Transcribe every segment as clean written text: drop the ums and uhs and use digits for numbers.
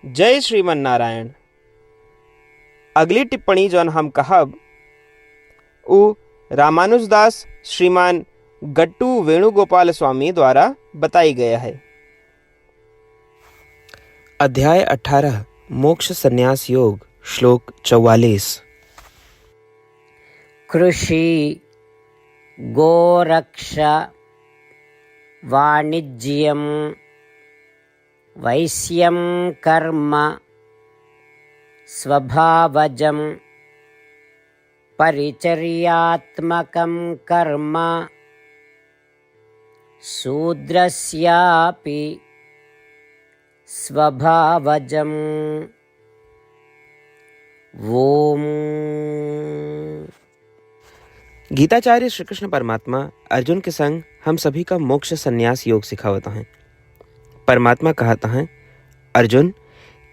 जय श्रीमन नारायण। अगली टिप्पणी जौन हम कहब उ रामानुजदास श्रीमान गट्टू वेणुगोपाल स्वामी द्वारा बताई गया है। अध्याय 18 मोक्ष संन्यास योग श्लोक 44। कृषि गोरक्षा वाणिज्यं वैश्यं कर्म स्वभावजं परिचर्यात्मकं कर्म शूद्रस्यापि स्वभावजम्। ओम। गीताचार्य श्री कृष्ण परमात्मा अर्जुन के संग हम सभी का मोक्ष संन्यास योग सिखावता हैं। परमात्मा कहता है, अर्जुन,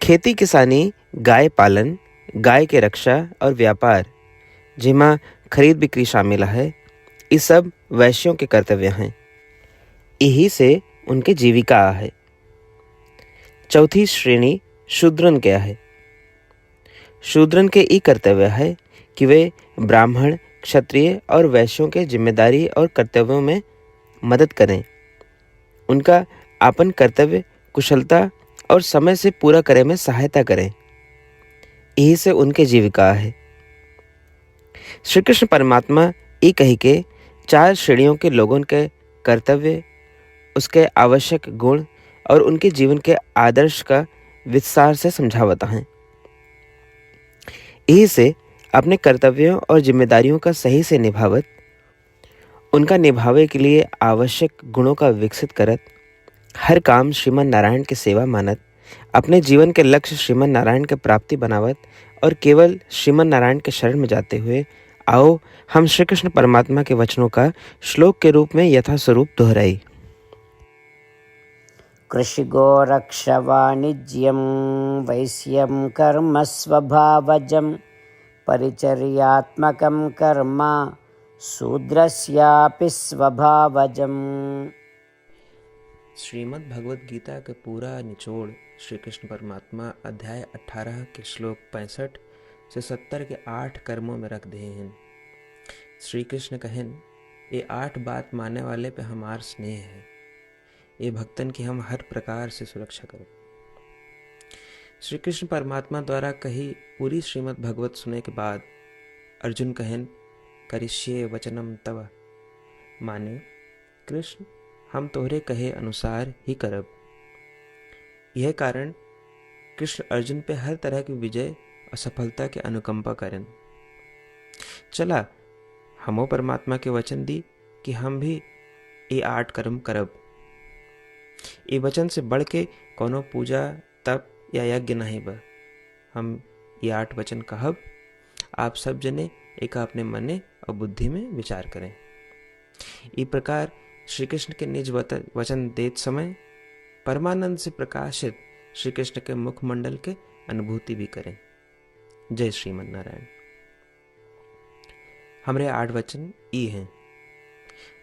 खेती किसानी, गाय पालन, गाय के रक्षा और व्यापार जिमा खरीद बिक्री शामिल है, ये सब वैश्यों के कर्तव्य हैं। यही से उनके जीविका है। चौथी श्रेणी शूद्रन क्या है? शूद्रन के ई कर्तव्य है कि वे ब्राह्मण, क्षत्रिय और वैश्यों के जिम्मेदारी और कर्तव्यों में मदद करें। उनका आपन कर्तव्य कुशलता और समय से पूरा करे में सहायता करें। यही से उनके जीविका है। श्री कृष्ण परमात्मा ये कही के 4 श्रेणियों के लोगों के कर्तव्य, उसके आवश्यक गुण और उनके जीवन के आदर्श का विस्तार से समझावता है। यही से अपने कर्तव्यों और जिम्मेदारियों का सही से निभावत, उनका निभावे के लिए आवश्यक गुणों का विकसित करत, हर काम श्रीमन नारायण की सेवा मानत, अपने जीवन के लक्ष्य श्रीमन नारायण के प्राप्ति बनावत और केवल श्रीमन नारायण के शरण में जाते हुए आओ हम श्री कृष्ण परमात्मा के वचनों का श्लोक के रूप में यथास्वरूप दोहराई। कृषि गोरक्षा वाणिज्यं वैश्यं कर्म स्वभावजं परिचर्यात्मकं कर्म शूद्रस्यापि स्वभावजम्। श्रीमद् भगवद गीता के पूरा निचोड़ श्री कृष्ण परमात्मा अध्याय 18 के श्लोक 65 से 70 के 8 कर्मों में रख दिए हैं। श्री कृष्ण कहन, ये 8 बात मानने वाले पे हमार स्नेह है। ये भक्तन की हम हर प्रकार से सुरक्षा करें। श्री कृष्ण परमात्मा द्वारा कही पूरी श्रीमद् भगवत सुनने के बाद अर्जुन कहन, करिष्ये वचनम तव, माने कृष्ण हम तोहरे कहे अनुसार ही करब। यह कारण कृष्ण अर्जुन पे हर तरह की विजय और सफलता के अनुकंपा करें। चला हमो परमात्मा के वचन दी कि हम भी ये 8 कर्म करब। ये वचन से बढ़ के कोनो पूजा, तप या यज्ञ नहीं बा। हम ये 8 वचन कहब, आप सब जने एक अपने मने और बुद्धि में विचार करें। इस प्रकार श्री कृष्ण के निज वचन देत समय परमानंद से प्रकाशित श्री कृष्ण के मुखमंडल के अनुभूति भी करें। जय श्रीमन नारायण। हमारे 8 वचन ई हैं।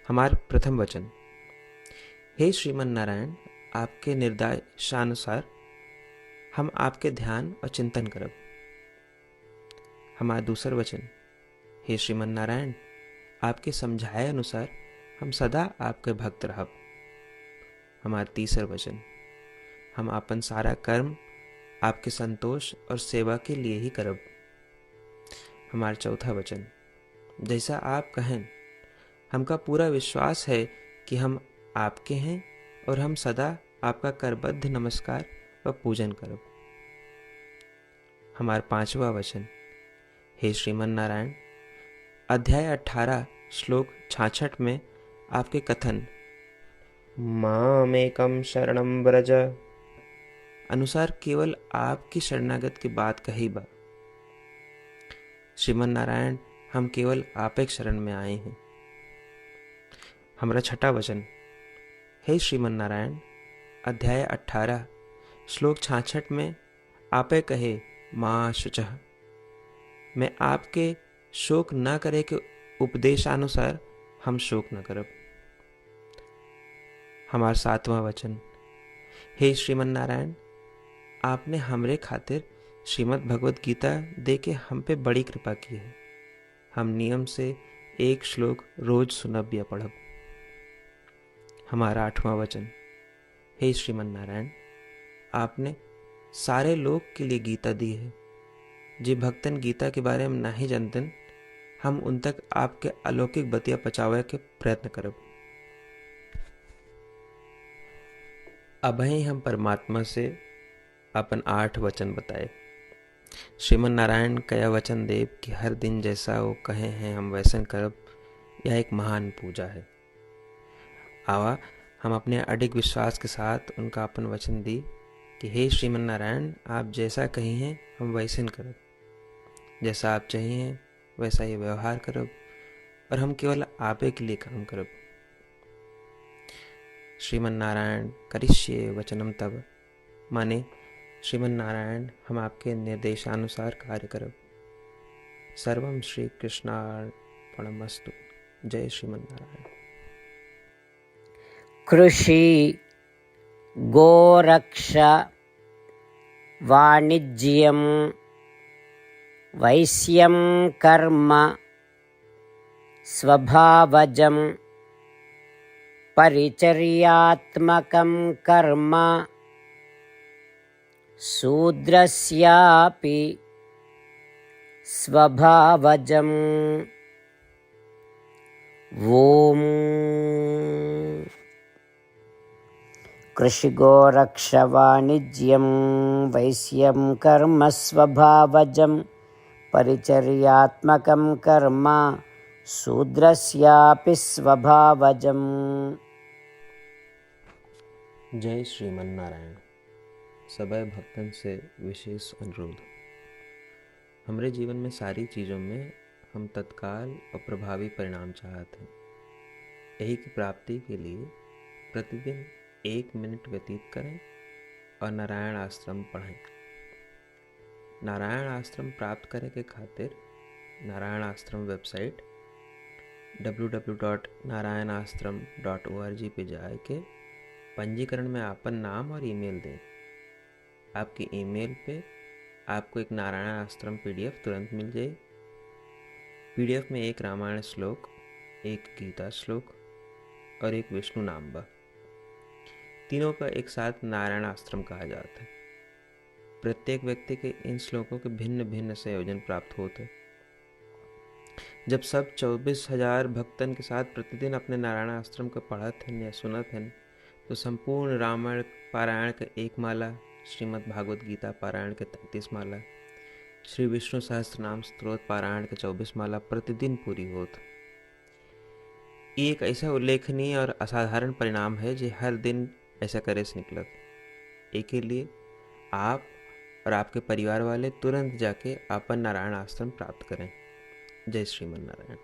हमार प्रथम वचन, हे श्रीमन नारायण, आपके निर्देशानुसार हम आपके ध्यान और चिंतन करब। हमारा दूसर वचन, हे श्रीमन नारायण, आपके समझाए अनुसार हम सदा आपके भक्त रहब। हमारा तीसर वचन, हम अपन सारा कर्म आपके संतोष और सेवा के लिए ही करब। हमारा चौथा वचन, जैसा आप कहें, हमका पूरा विश्वास है कि हम आपके हैं और हम सदा आपका करबद्ध नमस्कार व पूजन करब। हमारा 5वां वचन, हे श्रीमन नारायण, अध्याय 18 श्लोक 66 में आपके कथन मामेकम शरणम व्रज अनुसार केवल आपकी शरणागत की बात कही बा। श्रीमन नारायण, हम केवल आप एक शरण में आए हैं। हमारा 6वां वचन, हे श्रीमन नारायण, अध्याय 18 श्लोक 66 में आपे कहे माँ शुचः, मैं आपके शोक न करे के उपदेशानुसार हम शोक न करब। हमारा 7वां वचन, हे श्रीमन नारायण, आपने हमरे खातिर श्रीमद् भगवत गीता दे के हम पे बड़ी कृपा की है। हम नियम से एक श्लोक रोज सुनब या पढ़ब। हमारा 8वां वचन, हे श्रीमन नारायण, आपने सारे लोग के लिए गीता दी है। जे भक्तन गीता के बारे में नहीं जानतन, हम उन तक आपके अलौकिक बतिया पहुंचावे के प्रयत्न करब। अभय हम परमात्मा से अपन 8 वचन बताए। श्रीमन नारायण कया वचन देव कि हर दिन जैसा वो कहे हैं हम वैसन करब, यह एक महान पूजा है। आवा हम अपने अडिग विश्वास के साथ उनका अपन वचन दी कि हे श्रीमन नारायण, आप जैसा कही हैं हम वैसन करब, जैसा आप चाहिए वैसा ये व्यवहार करब, और हम केवल आपे के लिए काम करब। श्रीमन नारायण करिष्ये वचनम तब, माने श्रीमन नारायण हम आपके निर्देशानुसार कार्य करब। सर्वम श्री कृष्णार्पणमस्तु। जय श्रीमन नारायण। कृषि गोरक्ष वाणिज्यं वैश्यं कर्म स्वभावजं परिचर्यात्मकं कर्म शूद्रस्यापि स्वभावजम्। ॐ कृषिगोरक्षवाणिज्यं वैश्यं कर्म स्वभावजं परिचर्यात्मकं कर्म शूद्रस्यापि स्वभावजम्। जय श्रीमन नारायण। सबै भक्तन से विशेष अनुरोध, हमरे जीवन में सारी चीज़ों में हम तत्काल और प्रभावी परिणाम चाहते हैं। यही की प्राप्ति के लिए प्रतिदिन 1 मिनट व्यतीत करें और नारायण आश्रम पढ़ें। नारायण आश्रम प्राप्त करे के खातिर नारायण आश्रम वेबसाइट www.narayanashram.org पे जाए के पंजीकरण में आपन नाम और ईमेल दें। आपकी ईमेल पे आपको एक नारायण आश्रम PDF तुरंत मिल जाए। PDF में एक रामायण श्लोक, एक गीता श्लोक और एक विष्णु नाम बा। तीनों का एक साथ नारायण आश्रम कहा जाता है। प्रत्येक व्यक्ति के इन श्लोकों के भिन्न भिन्न संयोजन प्राप्त होते। जब सब 24,000 भक्तन के साथ प्रतिदिन अपने नारायण आश्रम को पढ़त हैं या सुनत हैं, तो संपूर्ण रामायण पारायण के 1 माला, श्रीमद् भागवत गीता पारायण के 33 माला, श्री विष्णु सहस्त्रनाम स्तोत्र पारायण के 24 माला प्रतिदिन पूरी होत। ये एक ऐसा उल्लेखनीय और असाधारण परिणाम है जो हर दिन ऐसा करे से निकलत। एक के लिए आप और आपके परिवार वाले तुरंत जाके अपन नारायण आश्रम प्राप्त करें। जय श्रीमन नारायण।